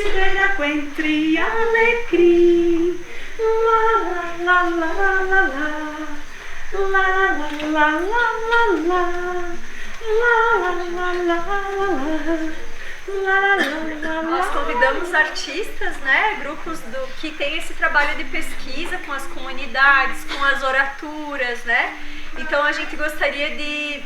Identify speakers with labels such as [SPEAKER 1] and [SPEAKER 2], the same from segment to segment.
[SPEAKER 1] considera coentro alecrim. La la la la la la. La la la la la la. La la la la la.
[SPEAKER 2] Nós convidamos artistas, né, grupos que têm esse trabalho de pesquisa com as comunidades, com as oraturas, né? Então a gente gostaria de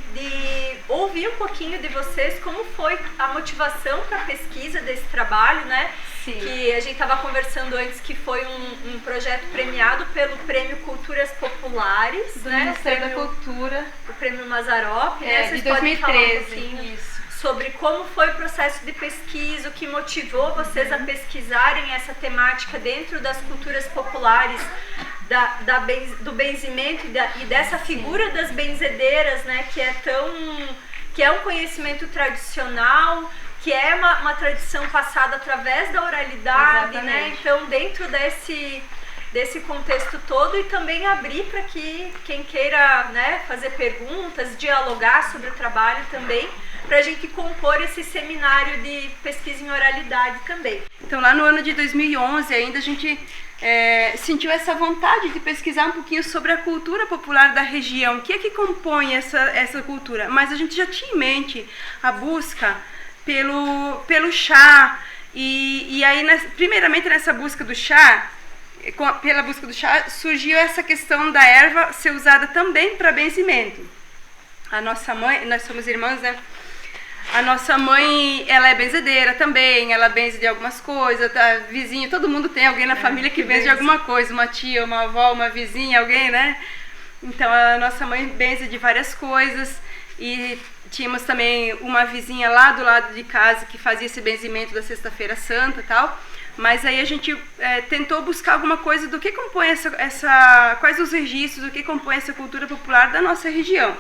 [SPEAKER 2] ouvir um pouquinho de vocês como foi a motivação para a pesquisa desse trabalho, né?
[SPEAKER 3] Sim.
[SPEAKER 2] Que a gente estava conversando antes que foi um projeto premiado pelo Prêmio Culturas Populares,
[SPEAKER 3] Do
[SPEAKER 2] né?
[SPEAKER 3] Ministério da Cultura.
[SPEAKER 2] O Prêmio Mazzaropi, né? Vocês
[SPEAKER 3] de
[SPEAKER 2] podem falar um
[SPEAKER 3] 2013.
[SPEAKER 2] pouquinho
[SPEAKER 3] Isso.
[SPEAKER 2] sobre como foi o processo de pesquisa, o que motivou vocês a pesquisarem essa temática dentro das culturas populares, do benzimento e dessa figura das benzedeiras, né, que é um conhecimento tradicional, que é uma tradição passada através da oralidade, né? Então, dentro desse contexto todo, e também abrir para que quem queira, né, fazer perguntas, dialogar sobre o trabalho também, para a gente compor esse seminário de pesquisa em oralidade também.
[SPEAKER 3] Então, lá no ano de 2011, ainda a gente sentiu essa vontade de pesquisar um pouquinho sobre a cultura popular da região, o que é que compõe essa cultura, mas a gente já tinha em mente a busca pelo chá, e aí, primeiramente nessa busca do chá, pela busca do chá, surgiu essa questão da erva ser usada também para benzimento. A nossa mãe, nós somos irmãs, né? A nossa mãe, ela é benzedeira também, ela benze de algumas coisas, tá? Vizinho, todo mundo tem alguém na família que benze de alguma coisa, uma tia, uma avó, uma vizinha, alguém, né? Então a nossa mãe benze de várias coisas, e tínhamos também uma vizinha lá do lado de casa que fazia esse benzimento da Sexta-feira Santa e tal. Mas aí a gente tentou buscar alguma coisa do que compõe quais os registros, do que compõe essa cultura popular da nossa região.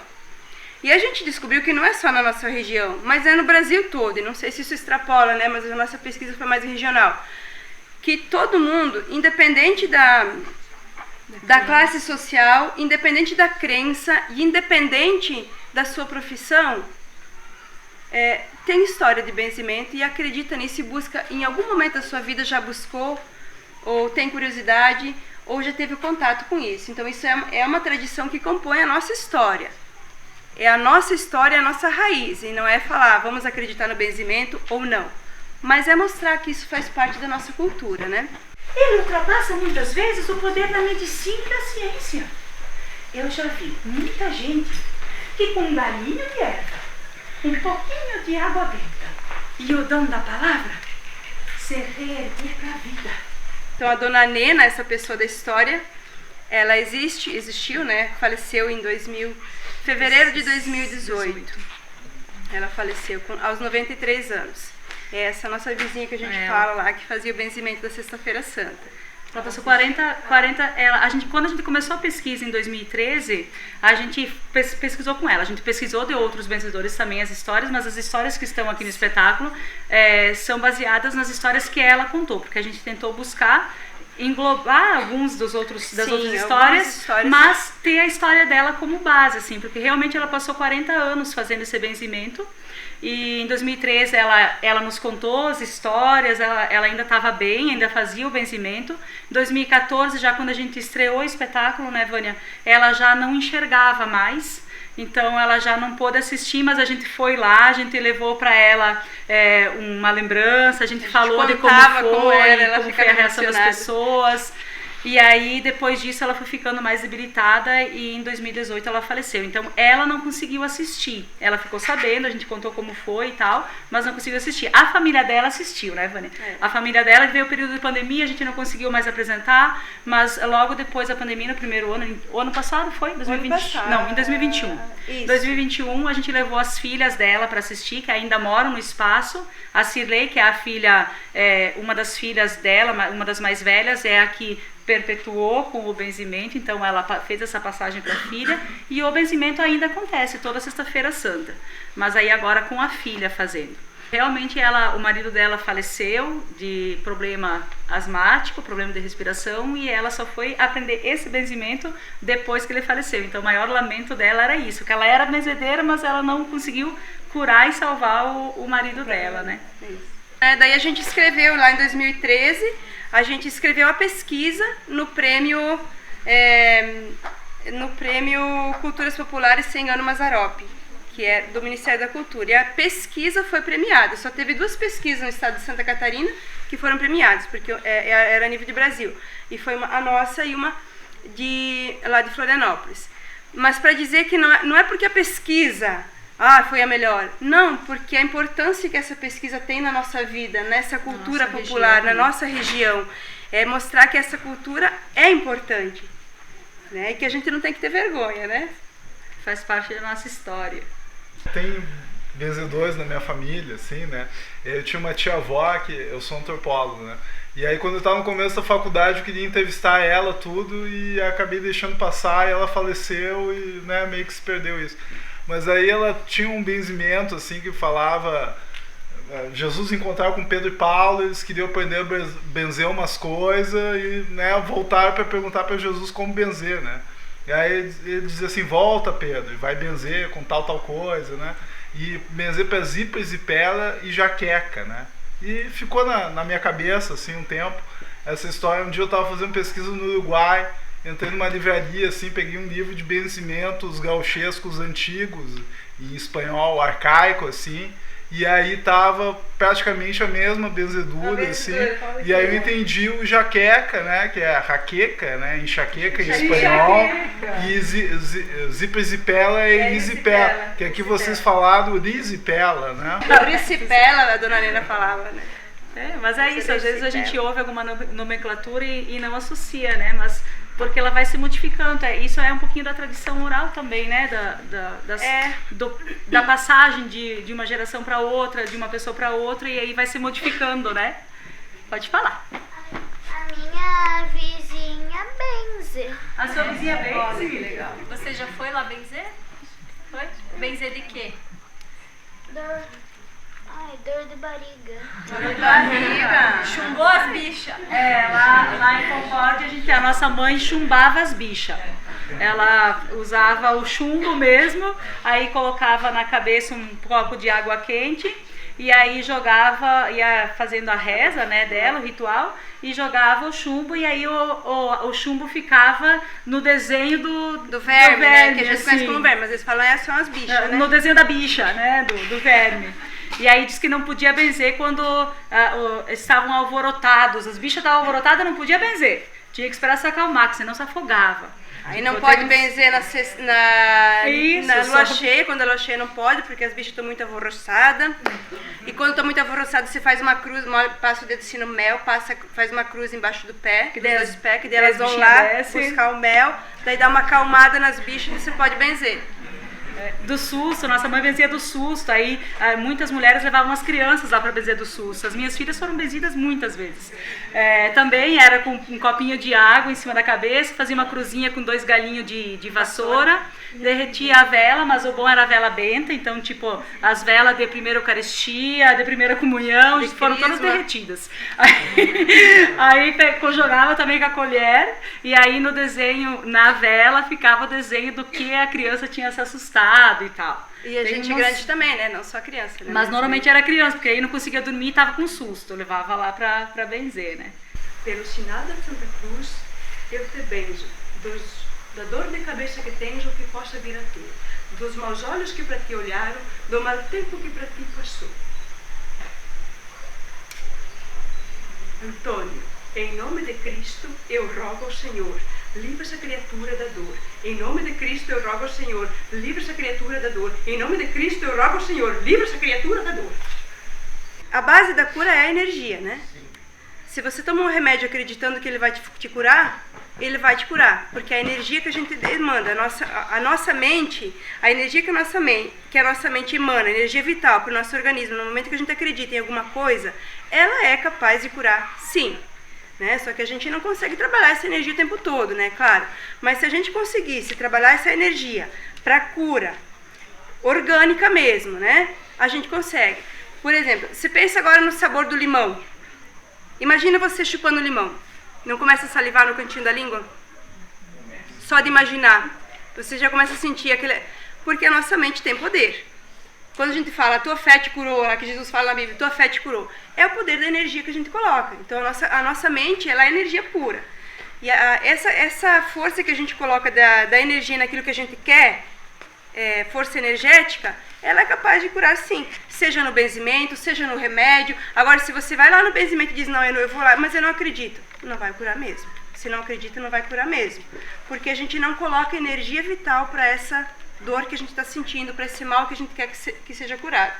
[SPEAKER 3] E a gente descobriu que não é só na nossa região, mas é no Brasil todo, e não sei se isso extrapola, né, mas a nossa pesquisa foi mais regional. Que todo mundo, independente da classe social, independente da crença e independente da sua profissão, tem história de benzimento e acredita nisso e busca, em algum momento da sua vida já buscou, ou tem curiosidade, ou já teve contato com isso. Então isso é uma tradição que compõe a nossa história. É a nossa história, a nossa raiz, e não é falar vamos acreditar no benzimento ou não, mas é mostrar que isso faz parte da nossa cultura, né?
[SPEAKER 1] Ele ultrapassa muitas vezes o poder da medicina e da ciência. Eu já vi muita gente que com um galinho de erva, um pouquinho de água benta e o dom da palavra, se reerguer para a vida.
[SPEAKER 3] Então a dona Nena, essa pessoa da história, ela existiu, né? Faleceu em fevereiro de 2018. Ela faleceu aos 93 anos. É essa nossa vizinha que a gente fala lá, que fazia o benzimento da Sexta-feira Santa.
[SPEAKER 4] Ela passou 40 quando a gente começou a pesquisa em 2013, a gente pesquisou com ela. A gente pesquisou de outros benzedores também as histórias, mas as histórias que estão aqui no espetáculo são baseadas nas histórias que ela contou, porque a gente tentou buscar englobar alguns das outras histórias, mas ter a história dela como base, assim, porque realmente ela passou 40 anos fazendo esse benzimento. E em 2013 ela nos contou as histórias, ela ainda estava bem, ainda fazia o benzimento. Em 2014, já quando a gente estreou o espetáculo, né, Vânia, ela já não enxergava mais, então ela já não pôde assistir, mas a gente foi lá, a gente levou para ela uma lembrança, a gente falou de como foi a reação das pessoas. E aí, depois disso, ela foi ficando mais debilitada e em 2018 ela faleceu. Então, ela não conseguiu assistir. Ela ficou sabendo, a gente contou como foi e tal, mas não conseguiu assistir. A família dela assistiu, né, Vânia? A família dela veio o período de pandemia, a gente não conseguiu mais apresentar, mas logo depois da pandemia, no primeiro ano, o ano passado foi? 2020? Não, em 2021. Em 2021, a gente levou as filhas dela para assistir, que ainda moram no espaço. A Cirlei, que é a filha, uma das filhas dela, uma das mais velhas, é a que perpetuou com o benzimento, então ela fez essa passagem para a filha, e o benzimento ainda acontece toda Sexta-feira Santa, mas aí agora com a filha fazendo. Realmente o marido dela faleceu de problema asmático, problema de respiração, e ela só foi aprender esse benzimento depois que ele faleceu. Então o maior lamento dela era isso, que ela era benzedeira, mas ela não conseguiu curar e salvar o marido dela, né?
[SPEAKER 3] Isso. Daí a gente escreveu lá em 2013, a gente escreveu a pesquisa no prêmio Culturas Populares 100 anos Mazzaropi, que é do Ministério da Cultura. E a pesquisa foi premiada. Só teve 2 pesquisas no estado de Santa Catarina que foram premiadas, porque era a nível de Brasil. E foi a nossa e uma lá de Florianópolis. Mas para dizer que não é porque a pesquisa foi a melhor. Não, porque a importância que essa pesquisa tem na nossa vida, nessa cultura popular, na nossa região, é mostrar que essa cultura é importante, né? E que a gente não tem que ter vergonha, né?
[SPEAKER 4] Faz parte da nossa história.
[SPEAKER 5] Tem benzedores na minha família, assim, né? Eu tinha uma tia-avó, que eu sou antropólogo, né? E aí quando eu estava no começo da faculdade eu queria entrevistar ela tudo e acabei deixando passar e ela faleceu e, né, meio que se perdeu isso. Mas aí ela tinha um benzimento assim que falava Jesus encontrava com Pedro e Paulo, eles queriam aprender a benzer umas coisas e, né, voltaram para perguntar para Jesus como benzer, né? E aí ele dizia assim, volta Pedro, e vai benzer com tal coisa, né? E benzer para Zipa, Zipela e Jaqueca, né? E ficou na minha cabeça assim um tempo essa história. Um dia eu estava fazendo pesquisa no Uruguai, entrei numa livraria assim, peguei um livro de benzimentos gauchescos antigos em espanhol arcaico assim, e aí tava praticamente a mesma benzedura assim, e aí eu entendi o jaqueca, né, que é raqueca, né, enxaqueca em espanhol, e zipa e zipela é risipela, que aqui vocês falaram risipela, né?
[SPEAKER 3] Risipela, a dona Nena falava, né?
[SPEAKER 4] Mas é isso, às vezes a gente ouve alguma nomenclatura e não associa, né, mas porque ela vai se modificando. Isso é um pouquinho da tradição oral também, né? Da passagem de uma geração para outra, de uma pessoa para outra, e aí vai se modificando, né? Pode falar.
[SPEAKER 6] A minha vizinha benze.
[SPEAKER 4] A sua vizinha benze? Que legal.
[SPEAKER 2] Você já foi lá benzer? Foi? Benzer de quê?
[SPEAKER 6] Dor de barriga.
[SPEAKER 3] Dor de barriga.
[SPEAKER 2] Chumbou as bichas.
[SPEAKER 4] Lá em Concórdia, a nossa mãe chumbava as bichas. Ela usava o chumbo mesmo, aí colocava na cabeça um copo de água quente, e aí jogava, ia fazendo a reza, né, dela, o ritual, e jogava o chumbo, e aí o chumbo ficava no desenho do
[SPEAKER 3] verme, né, que a gente
[SPEAKER 4] assim,
[SPEAKER 3] conhece como verme, mas eles falam são as bichas, né?
[SPEAKER 4] No desenho da bicha, né, do verme. E aí diz que não podia benzer quando estavam alvorotados, as bichas estavam alvorotadas, não podia benzer, tinha que esperar se acalmar, que senão se afogava.
[SPEAKER 3] Aí não pode benzer na lua cheia, quando a lua cheia não pode, porque as bichas estão muito alvoroçadas. E quando estão muito alvoroçadas, você faz uma cruz, passa o dedo assim no mel, faz uma cruz embaixo do pé, que daí elas vão lá buscar o mel, daí dá uma acalmada nas bichas e você pode benzer.
[SPEAKER 4] Do susto, nossa mãe benzia do susto, aí muitas mulheres levavam as crianças lá para benzer do susto. As minhas filhas foram benzidas muitas vezes. Também era com um copinho de água em cima da cabeça, fazia uma cruzinha com 2 galinhos de vassoura, derretia a vela, mas o bom era a vela benta, então tipo, as velas de primeira Eucaristia, de primeira comunhão, foram todas derretidas. Aí jogava também com a colher, e aí no desenho, na vela, ficava o desenho do que a criança tinha se assustado e tal.
[SPEAKER 3] E a gente grande também, né? Não só criança, né?
[SPEAKER 4] Mas normalmente era criança, porque aí não conseguia dormir e tava com susto. Eu levava lá pra benzer, né?
[SPEAKER 7] Pelo sinal da Santa Cruz, eu te benzo. Da dor de cabeça que tens, o que possa vir a ti. Dos maus olhos que para ti olharam, do mau tempo que para ti passou. Antônio, em nome de Cristo, eu rogo ao Senhor, livra essa criatura da dor. Em nome de Cristo eu rogo ao Senhor, livra essa criatura da dor. Em nome de Cristo eu rogo ao Senhor, livra essa criatura da dor.
[SPEAKER 3] A base da cura é a energia, né? Se você toma um remédio acreditando que ele vai te curar, ele vai te curar. Porque a energia que a gente demanda, a nossa mente, a energia que a nossa mente emana, a energia vital para o nosso organismo, no momento que a gente acredita em alguma coisa, ela é capaz de curar, sim. Né? Só que a gente não consegue trabalhar essa energia o tempo todo, né? Claro. Mas se a gente conseguisse trabalhar essa energia para cura orgânica mesmo, né? A gente consegue. Por exemplo, você pensa agora no sabor do limão. Imagina você chupando limão. Não começa a salivar no cantinho da língua? Só de imaginar. Você já começa a sentir aquele... Porque a nossa mente tem poder. Quando a gente fala, a tua fé te curou, lá que Jesus fala na Bíblia, tua fé te curou, é o poder da energia que a gente coloca. Então a nossa mente, ela é energia pura. E essa força que a gente coloca da energia naquilo que a gente quer, força energética, ela é capaz de curar sim, seja no benzimento, seja no remédio. Agora, se você vai lá no benzimento e diz, não, eu vou lá, mas eu não acredito, não vai curar mesmo. Se não acredita, não vai curar mesmo. Porque a gente não coloca energia vital para essa dor que a gente está sentindo, para esse mal que a gente quer que seja curado.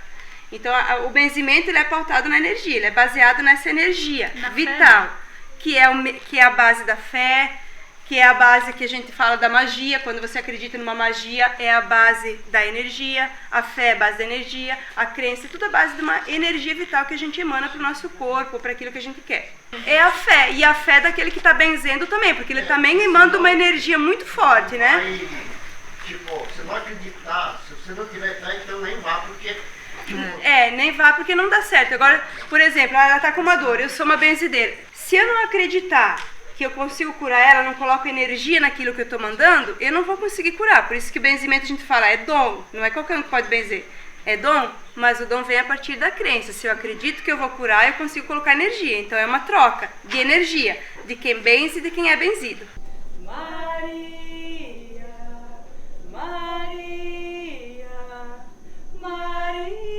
[SPEAKER 3] Então, o benzimento ele é pautado na energia, ele é baseado nessa energia vital, que é a base da fé, que é a base que a gente fala da magia. Quando você acredita numa magia, é a base da energia, a fé é a base da energia, a crença é tudo a base de uma energia vital que a gente emana para o nosso corpo, para aquilo que a gente quer. É a fé, e a fé daquele que está benzendo também, porque ele também emana uma energia muito forte, né?
[SPEAKER 8] Aí, tipo, você não acreditar, se você não tiver fé, então nem vá, porque...
[SPEAKER 3] Nem vá porque não dá certo. Agora, por exemplo, ela está com uma dor, eu sou uma benzideira. Se eu não acreditar que eu consigo curar ela, não coloco energia naquilo que eu estou mandando, eu não vou conseguir curar. Por isso que benzimento a gente fala, é dom, não é qualquer um que pode benzer. É dom, mas o dom vem a partir da crença. Se eu acredito que eu vou curar, eu consigo colocar energia. Então é uma troca de energia, de quem benze e de quem é benzido.
[SPEAKER 1] Maria, Maria, Maria.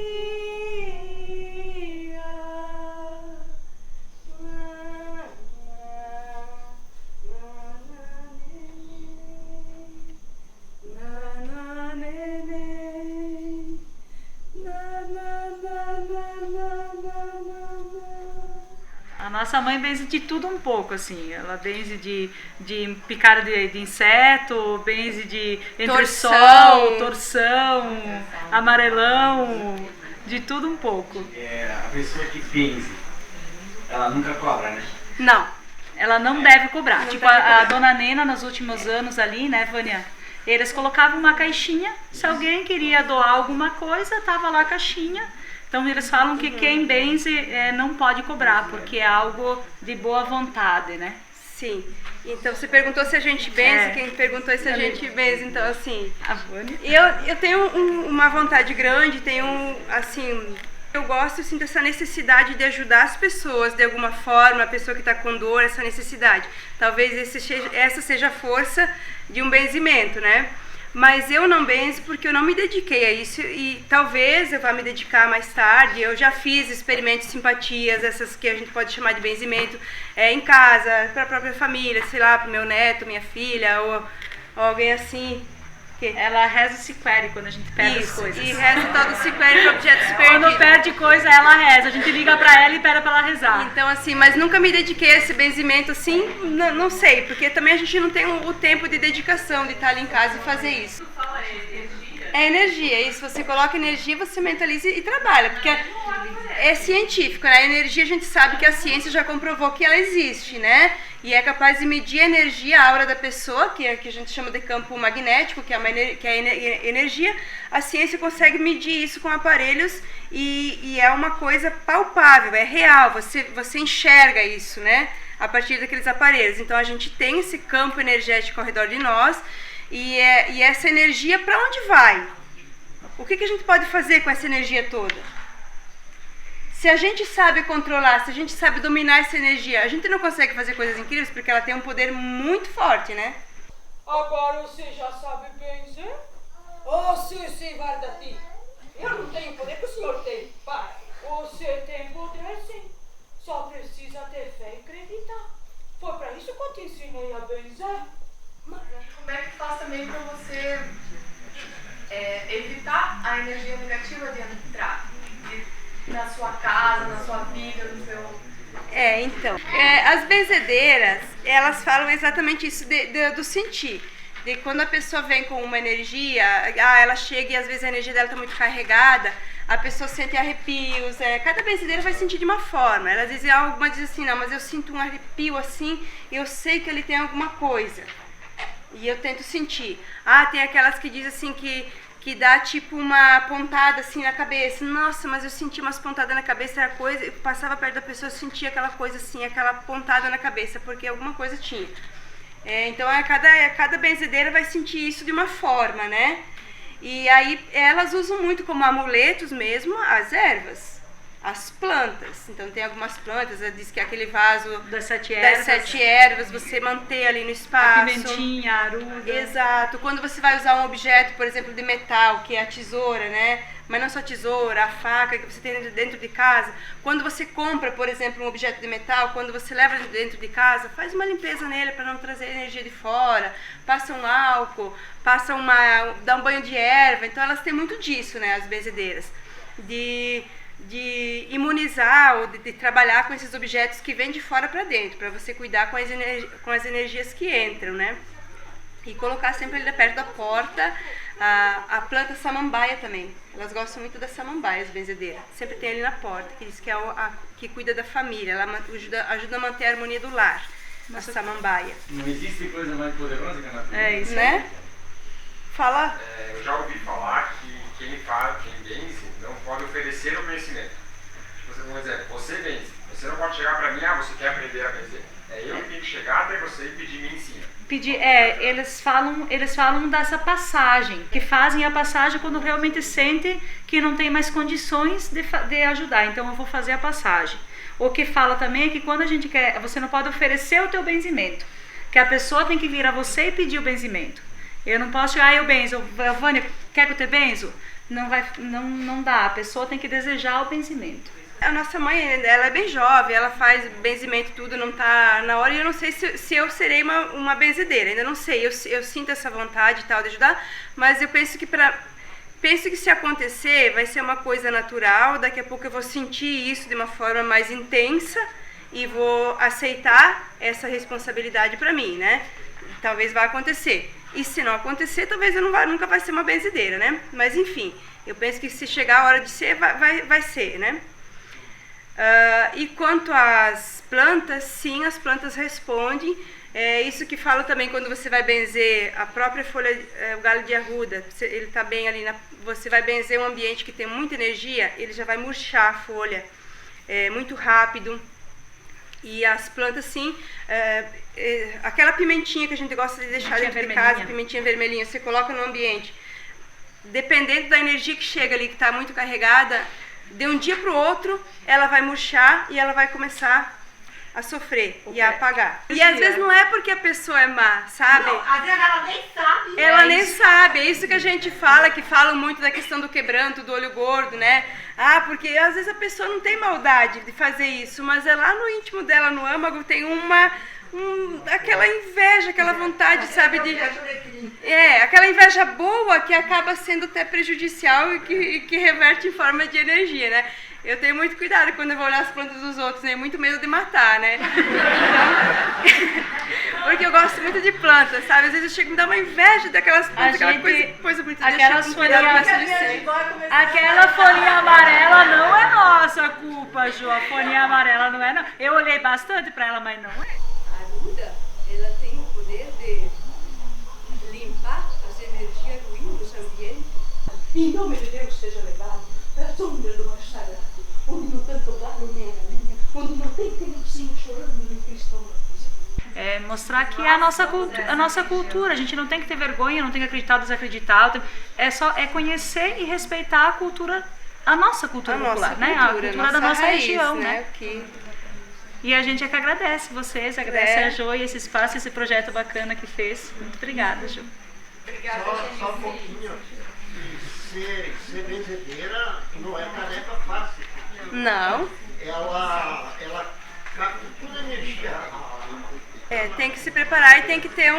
[SPEAKER 4] A nossa mãe benze de tudo um pouco, assim. Ela benze de picada de inseto, benze de entre-sol, torção, amarelão, de tudo um pouco.
[SPEAKER 9] A pessoa que benze, ela nunca cobra, né?
[SPEAKER 3] Não.
[SPEAKER 4] Ela não deve cobrar. Tipo, a dona Nena, nos últimos anos ali, né, Vânia? Eles colocavam uma caixinha, se alguém queria doar alguma coisa, tava lá a caixinha. Então eles falam que quem benze não pode cobrar, porque é algo de boa vontade, né?
[SPEAKER 3] Sim. Então você perguntou se a gente benze, quem perguntou se a gente benze, então assim...
[SPEAKER 4] A Vânia?
[SPEAKER 3] Eu tenho uma vontade grande, eu gosto, eu sinto essa necessidade de ajudar as pessoas de alguma forma, a pessoa que está com dor, essa necessidade. Talvez essa seja a força de um benzimento, né? Mas eu não benzo porque eu não me dediquei a isso e talvez eu vá me dedicar mais tarde. Eu já fiz experimentos de simpatias, essas que a gente pode chamar de benzimento, em casa, para a própria família, sei lá, para o meu neto, minha filha ou alguém assim.
[SPEAKER 4] Ela reza o siquere quando a gente perde as coisas.
[SPEAKER 3] E reza o tal do siquere para objetos perdidos.
[SPEAKER 4] Quando perde coisa, ela reza. A gente liga pra ela e pede pra ela rezar.
[SPEAKER 3] Então, assim, mas nunca me dediquei a esse benzimento, assim, não sei. Porque também a gente não tem o tempo de dedicação de estar ali em casa e fazer isso. É energia, isso. Você coloca energia, você mentaliza e trabalha. Porque é científico, né? A energia, a gente sabe que a ciência já comprovou que ela existe, né? E é capaz de medir a energia, a aura da pessoa, que a gente chama de campo magnético, que é energia. A ciência consegue medir isso com aparelhos e é uma coisa palpável, é real, você enxerga isso, né? A partir daqueles aparelhos. Então a gente tem esse campo energético ao redor de nós e essa energia, para onde vai? O que a gente pode fazer com essa energia toda? Se a gente sabe controlar, se a gente sabe dominar essa energia, a gente não consegue fazer coisas incríveis porque ela tem um poder muito forte, né?
[SPEAKER 1] Agora você já sabe benzer? Sim, Vardati. Eu não tenho o poder que o senhor tem, pai. Você tem poder, sim. Só precisa ter fé e acreditar. Foi pra isso que eu te ensinei a benzer.
[SPEAKER 10] Mas como é que faz também pra você evitar a energia negativa de entrar na sua casa, na sua vida, no seu...
[SPEAKER 3] As benzedeiras, elas falam exatamente isso do sentir. De quando a pessoa vem com uma energia, ela chega e às vezes a energia dela está muito carregada, a pessoa sente arrepios, cada benzedeira vai sentir de uma forma. Ela diz assim, não, mas eu sinto um arrepio assim, eu sei que ele tem alguma coisa. E eu tento sentir. Tem aquelas que dizem assim que dá tipo uma pontada assim na cabeça. Nossa, mas eu senti umas pontadas na cabeça, era coisa, eu passava perto da pessoa, eu sentia aquela coisa assim, aquela pontada na cabeça, porque alguma coisa tinha. Então cada benzedeira vai sentir isso de uma forma, né? E aí elas usam muito como amuletos mesmo as ervas, as plantas. Então tem algumas plantas, ela diz que aquele vaso
[SPEAKER 4] Das 7
[SPEAKER 3] ervas, você manter ali no espaço.
[SPEAKER 4] A pimentinha, a aruda.
[SPEAKER 3] Exato. Quando você vai usar um objeto, por exemplo, de metal, que é a tesoura, né? Mas não só a tesoura, a faca que você tem dentro de casa. Quando você compra, por exemplo, um objeto de metal, quando você leva dentro de casa, faz uma limpeza nele para não trazer energia de fora, passa um álcool, dá um banho de erva. Então elas têm muito disso, né, as benzedeiras. De imunizar ou de trabalhar com esses objetos que vêm de fora para dentro, para você cuidar com as energias que entram, né? E colocar sempre ali perto da porta a planta samambaia também. Elas gostam muito da samambaia, as benzedeiras. Sempre tem ali na porta, que diz que é a que cuida da família. Ela ajuda a manter a harmonia do lar, a samambaia.
[SPEAKER 9] Não existe coisa mais poderosa que a natureza.
[SPEAKER 3] É isso, né? Fala.
[SPEAKER 11] Eu já ouvi falar que quem benze não pode oferecer o conhecimento. Por exemplo, você benze. Você não pode chegar para mim, você quer aprender a benzer. É eu que tenho que chegar até você e pedir me ensina.
[SPEAKER 4] Eles falam dessa passagem, que fazem a passagem quando realmente sentem que não tem mais condições de ajudar, então eu vou fazer a passagem. O que fala também é que quando a gente quer, você não pode oferecer o teu benzimento, que a pessoa tem que vir a você e pedir o benzimento. Eu não posso chegar, eu benzo, Vânia, quer que eu te benzo? Não dá, a pessoa tem que desejar o benzimento.
[SPEAKER 3] A nossa mãe, ela é bem jovem, ela faz benzimento tudo, não tá na hora, e eu não sei se eu serei uma benzedeira, ainda não sei, eu sinto essa vontade e tal de ajudar, mas eu penso que se acontecer vai ser uma coisa natural, daqui a pouco eu vou sentir isso de uma forma mais intensa e vou aceitar essa responsabilidade para mim, né? Talvez vá acontecer. E se não acontecer, talvez eu nunca vai ser uma benzedeira, né? Mas enfim, eu penso que se chegar a hora de ser, vai ser, né? E quanto às plantas, sim, as plantas respondem. É isso que falo também quando você vai benzer a própria folha, o galho de arruda, ele está bem ali, você vai benzer um ambiente que tem muita energia, ele já vai murchar a folha muito rápido. E as plantas, sim, aquela pimentinha que a gente gosta de deixar dentro de casa, pimentinha vermelhinha, você coloca no ambiente, dependendo da energia que chega ali, que está muito carregada, de um dia para o outro, ela vai murchar e ela vai começar a sofrer e a apagar. E às vezes não é porque a pessoa é má, sabe?
[SPEAKER 1] Não, às vezes ela nem sabe.
[SPEAKER 3] Ela nem sabe, é isso que a gente fala, que falam muito da questão do quebranto, do olho gordo, né? Porque às vezes a pessoa não tem maldade de fazer isso, mas é lá no íntimo dela, no âmago, tem aquela inveja, aquela vontade, sabe, aquela inveja boa que acaba sendo até prejudicial e que reverte em forma de energia, né? Eu tenho muito cuidado quando eu vou olhar as plantas dos outros, tenho muito medo de matar, né? Então, porque eu gosto muito de plantas, sabe? Às vezes eu chego a me dar uma inveja daquelas plantas, aquela coisa muito
[SPEAKER 4] Aquela folhinha amarela não é nossa culpa, Ju. A folhinha amarela não é, não. Eu olhei bastante para ela, mas não é.
[SPEAKER 12] A aruda, ela tem o poder de limpar as energias ruins dos ambientes.
[SPEAKER 1] Em nome de Deus seja levado para a sombra do mar sagrado, onde não canta o galo nem a galinha, onde não tem criancinho chorando nem cristão na piscina.
[SPEAKER 4] Mostrar que é a nossa cultura, a gente não tem que ter vergonha, não tem que acreditar ou desacreditar, é conhecer e respeitar a nossa cultura popular, né? A cultura da nossa região, né? E a gente é que agradece vocês, agradece a Jo e esse espaço, esse projeto bacana que fez. Muito obrigada, Jo.
[SPEAKER 10] Obrigada,
[SPEAKER 8] só um pouquinho. Ser benzedeira não é tarefa fácil.
[SPEAKER 3] Não.
[SPEAKER 8] Ela capta toda a energia.
[SPEAKER 3] Tem que se preparar e tem que ter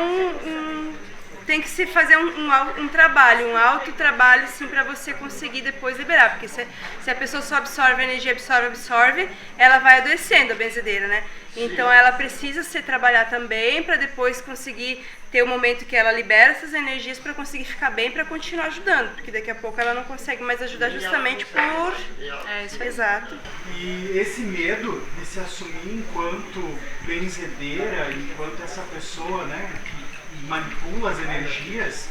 [SPEAKER 3] tem que se fazer um trabalho, um autotrabalho, assim, para você conseguir depois liberar, porque se a pessoa só absorve a energia, absorve, ela vai adoecendo, a benzedeira, né? Então ela precisa se trabalhar também para depois conseguir ter o momento que ela libera essas energias para conseguir ficar bem, para continuar ajudando, porque daqui a pouco ela não consegue mais ajudar justamente por... Exato.
[SPEAKER 13] E esse medo de se assumir enquanto benzedeira, enquanto essa pessoa, né, que manipula as energias,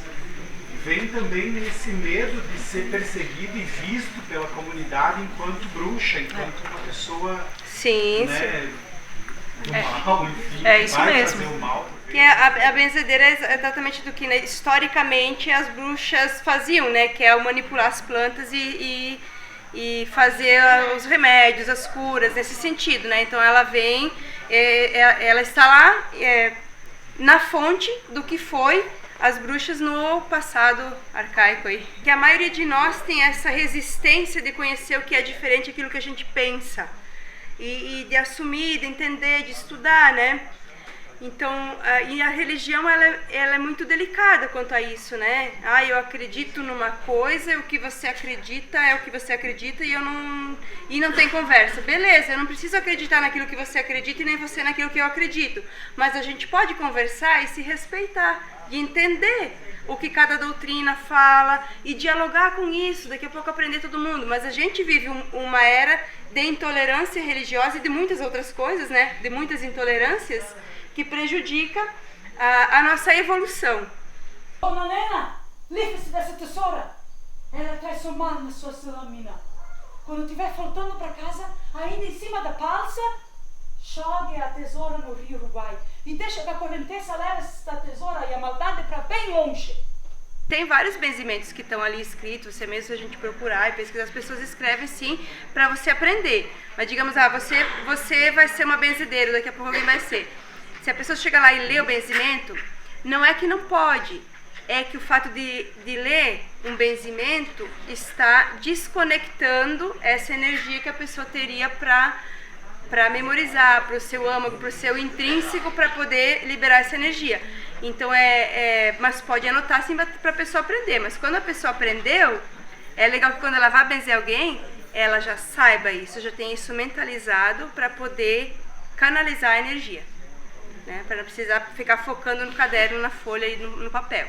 [SPEAKER 13] vem também nesse medo de ser perseguido e visto pela comunidade enquanto bruxa, enquanto uma pessoa,
[SPEAKER 3] sim,
[SPEAKER 13] né, do mal, enfim,
[SPEAKER 4] é isso
[SPEAKER 13] vai
[SPEAKER 4] mesmo.
[SPEAKER 13] fazer o mal.
[SPEAKER 3] Que a benzedeira é exatamente do que, né, historicamente as bruxas faziam, né? Que é o manipular as plantas e fazer os remédios, as curas, nesse sentido, né? Então ela vem, ela está lá na fonte do que foi as bruxas no passado arcaico aí. Que a maioria de nós tem essa resistência de conhecer o que é diferente daquilo que a gente pensa. E de assumir, de entender, de estudar, né? Então, e a religião, ela é muito delicada quanto a isso, né? Eu acredito numa coisa, o que você acredita é o que você acredita e não tem conversa. Beleza, eu não preciso acreditar naquilo que você acredita e nem você naquilo que eu acredito. Mas a gente pode conversar e se respeitar, de entender o que cada doutrina fala e dialogar com isso, daqui a pouco aprender todo mundo. Mas a gente vive uma era de intolerância religiosa e de muitas outras coisas, né? De muitas intolerâncias que prejudica a nossa evolução.
[SPEAKER 14] Dona Nena, livre-se dessa tesoura. Ela traz o mal na sua lâmina. Quando estiver voltando para casa, ainda em cima da balsa, jogue a tesoura no rio Uruguai e deixa que a correnteza leve essa tesoura e a maldade para bem longe.
[SPEAKER 3] Tem vários benzimentos que estão ali escritos, você mesmo, se a gente procurar e pesquisar, as pessoas escrevem sim para você aprender. Mas digamos, você vai ser uma benzedeira, daqui a pouco alguém vai ser. Se a pessoa chega lá e lê o benzimento, não é que não pode, é que o fato de ler um benzimento está desconectando essa energia que a pessoa teria para memorizar, para o seu âmago, para o seu intrínseco, para poder liberar essa energia. Então, mas pode anotar assim para a pessoa aprender. Mas quando a pessoa aprendeu, é legal que quando ela vai benzer alguém, ela já saiba isso, já tenha isso mentalizado para poder canalizar a energia. Né, para não precisar ficar focando no caderno, na folha e no papel.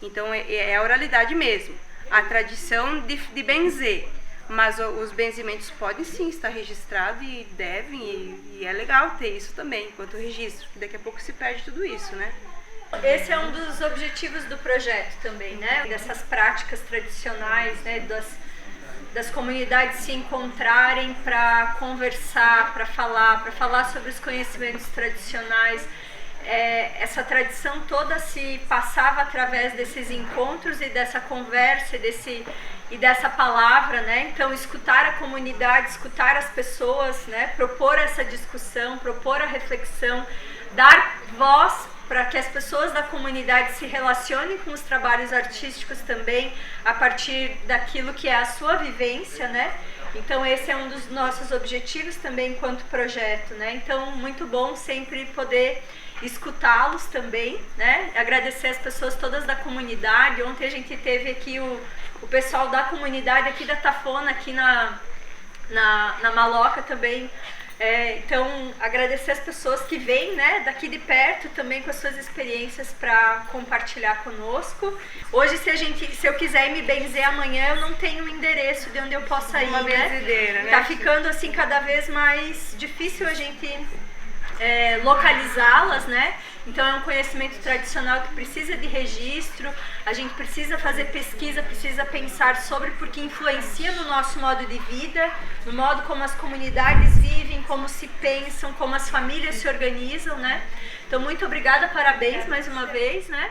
[SPEAKER 3] Então é a oralidade mesmo, a tradição de benzer, mas os benzimentos podem sim estar registrados e devem, e é legal ter isso também, enquanto registro, porque daqui a pouco se perde tudo isso, né?
[SPEAKER 2] Esse é um dos objetivos do projeto também, né? Dessas práticas tradicionais, né? Das comunidades se encontrarem para conversar, para falar sobre os conhecimentos tradicionais. Essa tradição toda se passava através desses encontros e dessa conversa e dessa palavra, né? Então, escutar a comunidade, escutar as pessoas, né? Propor essa discussão, propor a reflexão, dar voz para que as pessoas da comunidade se relacionem com os trabalhos artísticos também, a partir daquilo que é a sua vivência, né? Então esse é um dos nossos objetivos também enquanto projeto, né? Então muito bom sempre poder escutá-los também, né? Agradecer as pessoas todas da comunidade. Ontem a gente teve aqui o pessoal da comunidade aqui da Tafona, aqui na Maloca também. Então, agradecer as pessoas que vêm, né, daqui de perto também com as suas experiências para compartilhar conosco. Hoje, se eu quiser me benzer amanhã, eu não tenho o endereço de onde eu possa ir,
[SPEAKER 3] uma benzedeira, né?
[SPEAKER 2] Tá ficando assim cada vez mais difícil a gente localizá-las, né? Então é um conhecimento tradicional que precisa de registro, a gente precisa fazer pesquisa, precisa pensar sobre, porque influencia no nosso modo de vida, no modo como as comunidades vivem, como se pensam, como as famílias se organizam, né? Então muito obrigada, parabéns mais uma vez, né?